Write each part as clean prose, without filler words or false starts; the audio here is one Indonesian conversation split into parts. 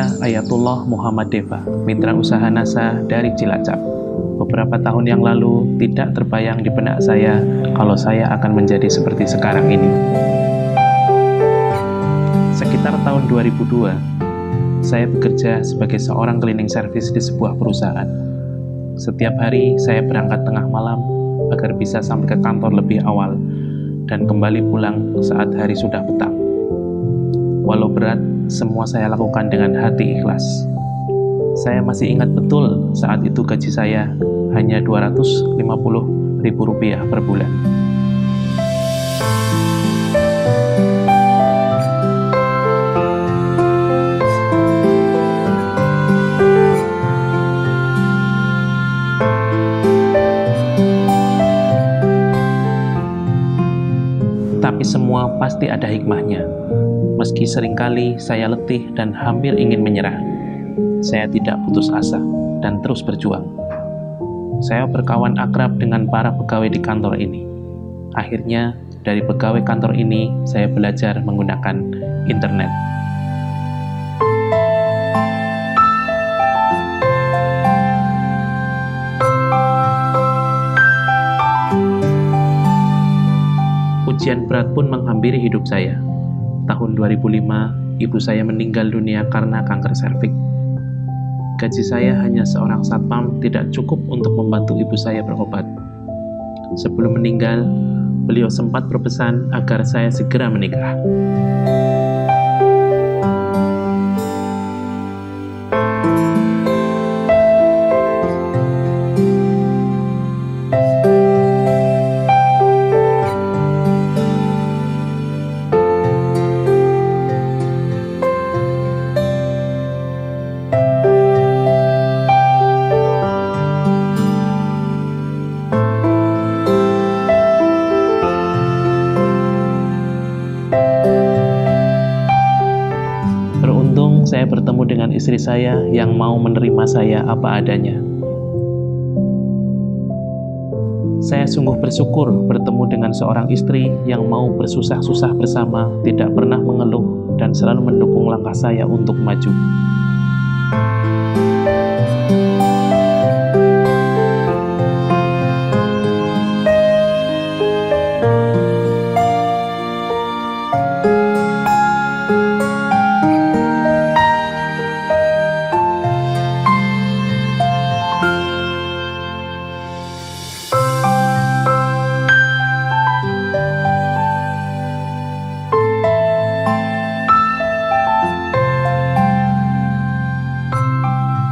Saya Ayatullah Muhammad Deva, mitra usaha NASA dari Cilacap. Beberapa tahun yang lalu tidak terbayang di benak saya kalau saya akan menjadi seperti sekarang ini. Sekitar tahun 2002, saya bekerja sebagai seorang cleaning service di sebuah perusahaan. Setiap hari saya berangkat tengah malam agar bisa sampai ke kantor lebih awal dan kembali pulang saat hari sudah petang. Walau berat, semua saya lakukan dengan hati ikhlas. Saya masih ingat betul saat itu gaji saya hanya Rp250.000 per bulan. Tapi semua pasti ada hikmahnya. Meski seringkali saya letih dan hampir ingin menyerah, saya tidak putus asa dan terus berjuang. Saya berkawan akrab dengan para pegawai di kantor ini. Akhirnya, dari pegawai kantor ini, saya belajar menggunakan internet. Ujian berat pun menghampiri hidup saya. Tahun 2005, ibu saya meninggal dunia karena kanker serviks. Gaji saya hanya seorang satpam tidak cukup untuk membantu ibu saya berobat. Sebelum meninggal, beliau sempat berpesan agar saya segera menikah. Saya bertemu dengan istri saya yang mau menerima saya apa adanya. Saya sungguh bersyukur bertemu dengan seorang istri yang mau bersusah-susah bersama, tidak pernah mengeluh, dan selalu mendukung langkah saya untuk maju.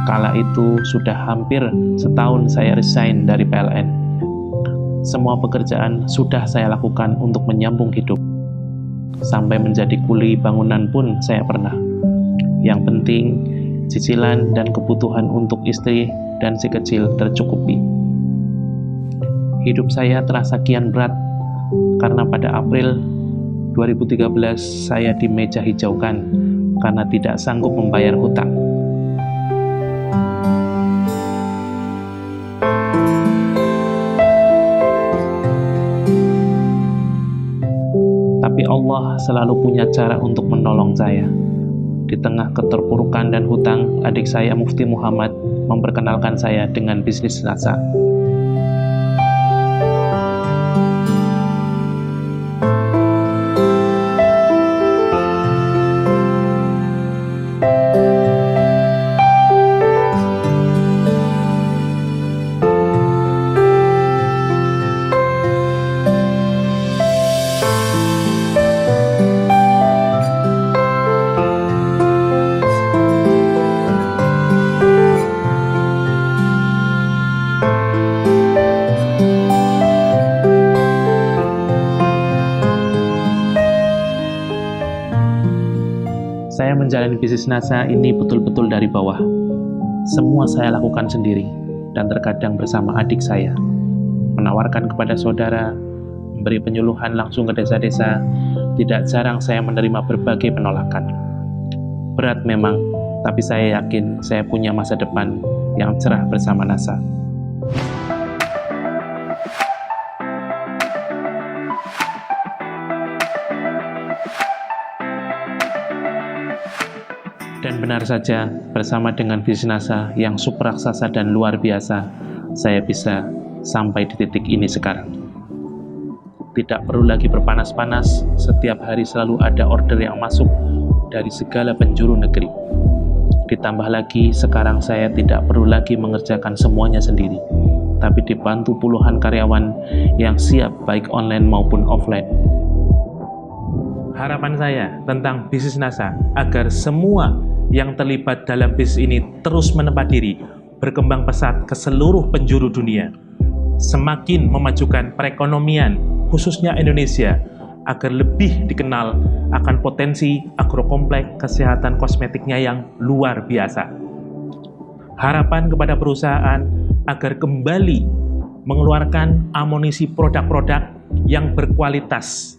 Kala itu sudah hampir setahun saya resign dari PLN. Semua pekerjaan sudah saya lakukan untuk menyambung hidup. Sampai menjadi kuli bangunan pun saya pernah. Yang penting, cicilan dan kebutuhan untuk istri dan si kecil tercukupi. Hidup saya terasa kian berat, karena pada April 2013 saya di meja hijaukan karena tidak sanggup membayar hutang. Tapi Allah selalu punya cara untuk menolong saya. Di tengah keterpurukan dan hutang, adik saya Mufti Muhammad memperkenalkan saya dengan bisnis NASA. Saya menjalani bisnis NASA ini betul-betul dari bawah. Semua saya lakukan sendiri, dan terkadang bersama adik saya. Menawarkan kepada saudara, memberi penyuluhan langsung ke desa-desa, tidak jarang saya menerima berbagai penolakan. Berat memang, tapi saya yakin saya punya masa depan yang cerah bersama NASA. Dan Dan benar saja, bersama dengan bisnis NASA yang super raksasa dan luar biasa, saya bisa sampai di titik ini sekarang. Tidak perlu lagi berpanas-panas, setiap hari selalu ada order yang masuk dari segala penjuru negeri. Ditambah lagi, sekarang saya tidak perlu lagi mengerjakan semuanya sendiri, tapi dibantu puluhan karyawan yang siap baik online maupun offline. Harapan saya tentang bisnis NASA agar semua yang terlibat dalam bisnis ini terus menempa diri, berkembang pesat ke seluruh penjuru dunia, semakin memajukan perekonomian khususnya Indonesia agar lebih dikenal akan potensi agrokompleks kesehatan kosmetiknya yang luar biasa. Harapan kepada perusahaan agar kembali mengeluarkan amunisi produk-produk yang berkualitas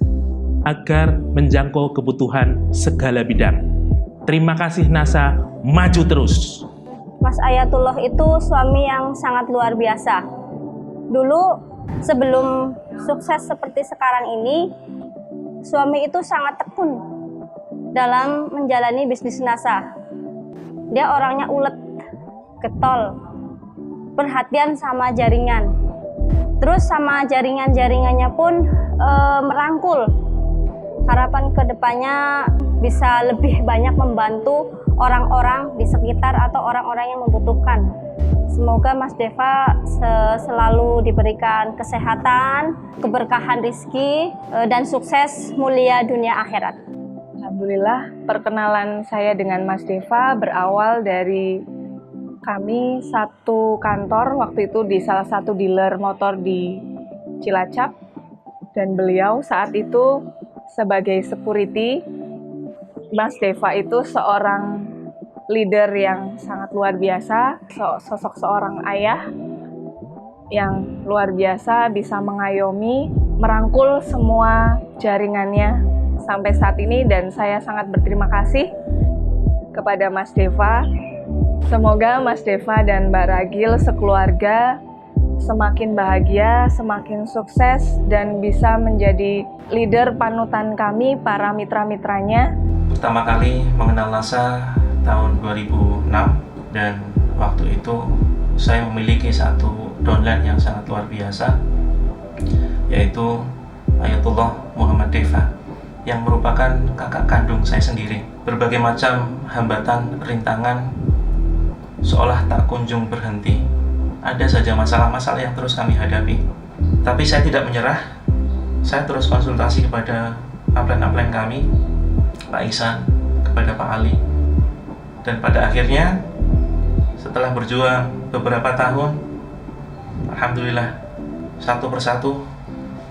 agar menjangkau kebutuhan segala bidang. Terima kasih NASA, maju terus. Mas Ayatullah itu suami yang sangat luar biasa. Dulu sebelum sukses seperti sekarang ini, suami itu sangat tekun dalam menjalani bisnis NASA. Dia orangnya ulet, getol, perhatian sama jaringan. Terus sama jaringannya pun merangkul. Harapan kedepannya bisa lebih banyak membantu orang-orang di sekitar atau orang-orang yang membutuhkan. Semoga Mas Deva selalu diberikan kesehatan, keberkahan rezeki, dan sukses mulia dunia akhirat. Alhamdulillah, perkenalan saya dengan Mas Deva berawal dari kami satu kantor waktu itu di salah satu dealer motor di Cilacap, dan beliau saat itu sebagai security. Mas Deva itu seorang leader yang sangat luar biasa, sosok seorang ayah yang luar biasa, bisa mengayomi, merangkul semua jaringannya sampai saat ini, dan saya sangat berterima kasih kepada Mas Deva. Semoga Mas Deva dan Mbak Ragil sekeluarga semakin bahagia, semakin sukses, dan bisa menjadi leader panutan kami, para mitra-mitranya. Pertama kali mengenal NASA tahun 2006, dan waktu itu saya memiliki satu downline yang sangat luar biasa, yaitu Ayatullah Muhammad Deva, yang merupakan kakak kandung saya sendiri. Berbagai macam hambatan, rintangan seolah tak kunjung berhenti. Ada saja masalah-masalah yang terus kami hadapi, tapi saya tidak menyerah. Saya terus konsultasi kepada upline-upline kami, Pak Ihsan, kepada Pak Ali, dan pada akhirnya setelah berjuang beberapa tahun, alhamdulillah satu persatu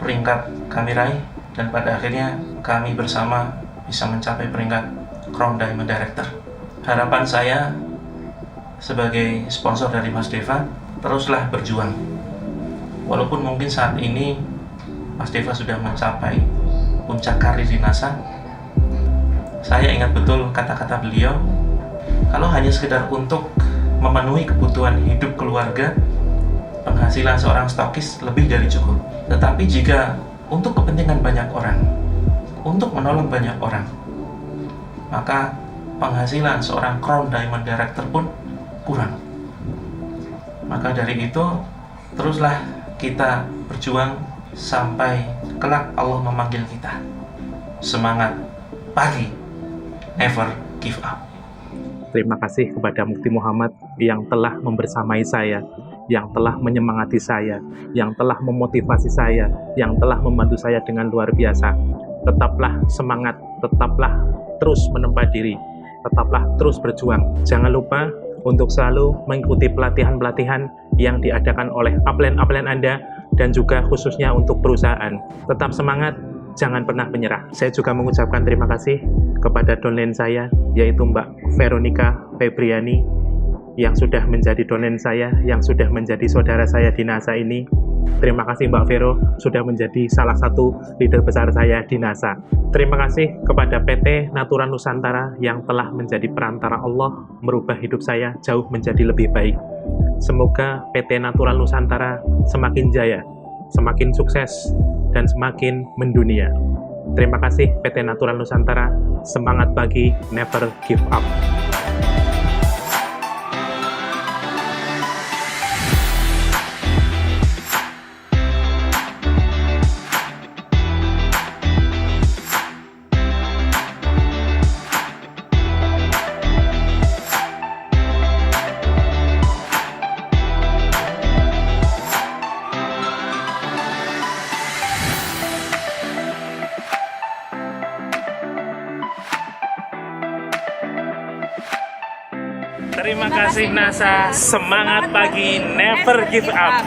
peringkat kami raih, dan pada akhirnya kami bersama bisa mencapai peringkat Crown Diamond Director. Harapan saya sebagai sponsor dari Mas Deva, teruslah berjuang. Walaupun mungkin saat ini Mas Deva sudah mencapai puncak karir di NASA, saya ingat betul kata-kata beliau, kalau hanya sekedar untuk memenuhi kebutuhan hidup keluarga, penghasilan seorang stokis lebih dari cukup. Tetapi jika untuk kepentingan banyak orang, untuk menolong banyak orang, maka penghasilan seorang Crown Diamond Director pun kurang. Maka dari itu, teruslah kita berjuang sampai kelak Allah memanggil kita. Semangat pagi, never give up. Terima kasih kepada Mufti Muhammad yang telah membersamai saya, yang telah menyemangati saya, yang telah memotivasi saya, yang telah membantu saya dengan luar biasa. Tetaplah semangat, tetaplah terus menempa diri, tetaplah terus berjuang. Jangan lupa untuk selalu mengikuti pelatihan-pelatihan yang diadakan oleh upline-upline Anda, dan juga khususnya untuk perusahaan. Tetap semangat, jangan pernah menyerah. Saya juga mengucapkan terima kasih kepada downline saya, yaitu Mbak Veronica Febriani, yang sudah menjadi downline saya, yang sudah menjadi saudara saya di NASA ini. Terima kasih Mbak Vero, sudah menjadi salah satu leader besar saya di NASA. Terima kasih kepada PT Natura Nusantara yang telah menjadi perantara Allah, merubah hidup saya jauh menjadi lebih baik. Semoga PT Natura Nusantara semakin jaya, semakin sukses, dan semakin mendunia. Terima kasih PT Natura Nusantara, semangat pagi, never give up. Terima kasih NASA. Semangat pagi, never give up.